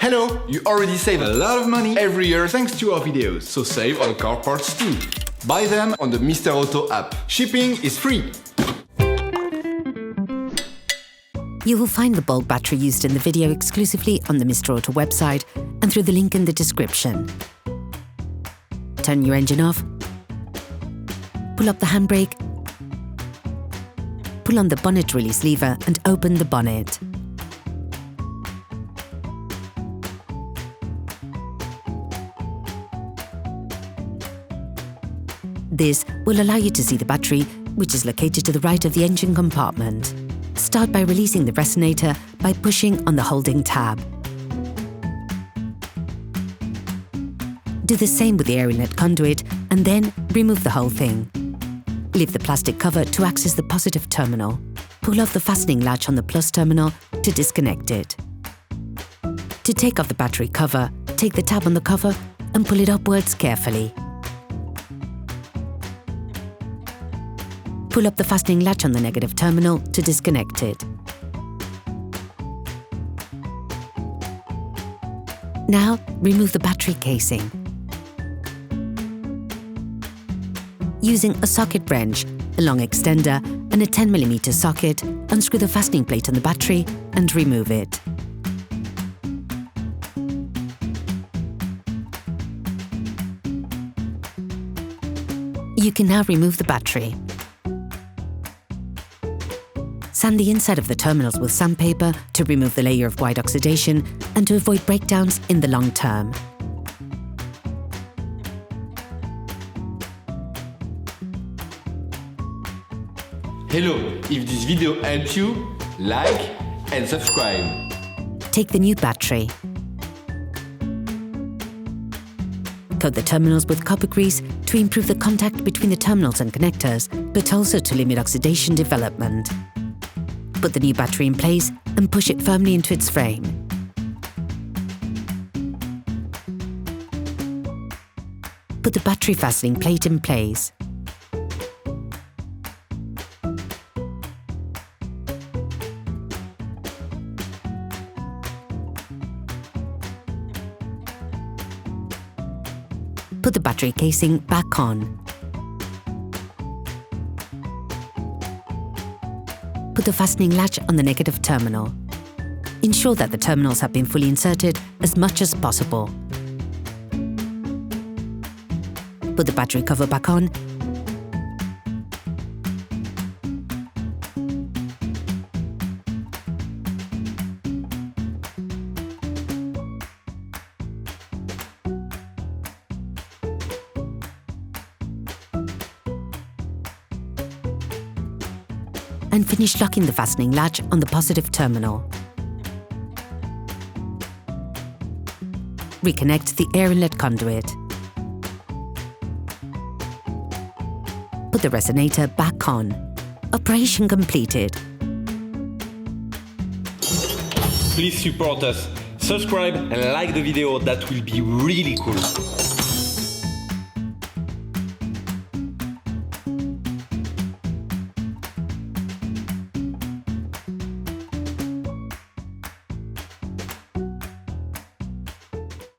Hello! You already save a lot of money every year thanks to our videos, so save on car parts too. Buy them on the Mr. Auto app. Shipping is free. You will find the bulb battery used in the video exclusively on the Mr. Auto website and through the link in the description. Turn your engine off. Pull up the handbrake. Pull on the bonnet release lever and open the bonnet. This will allow you to see the battery, which is located to the right of the engine compartment. Start by releasing the resonator by pushing on the holding tab. Do the same with the air inlet conduit and then remove the whole thing. Leave the plastic cover to access the positive terminal. Pull off the fastening latch on the plus terminal to disconnect it. To take off the battery cover, take the tab on the cover and pull it upwards carefully. Pull up the fastening latch on the negative terminal to disconnect it. Now, remove the battery casing. Using a socket wrench, a long extender and a 10mm socket, unscrew the fastening plate on the battery and remove it. You can now remove the battery. Sand the inside of the terminals with sandpaper to remove the layer of white oxidation and to avoid breakdowns in the long term. Hello! If this video helped you, like and subscribe. Take the new battery. Coat the terminals with copper grease to improve the contact between the terminals and connectors, but also to limit oxidation development. Put the new battery in place and push it firmly into its frame. Put the battery fastening plate in place. Put the battery casing back on. Put the fastening latch on the negative terminal. Ensure that the terminals have been fully inserted as much as possible. Put the battery cover back on. And finish locking the fastening latch on the positive terminal. Reconnect the air inlet conduit. Put the resonator back on. Operation completed. Please support us. Subscribe and like the video, that will be really cool.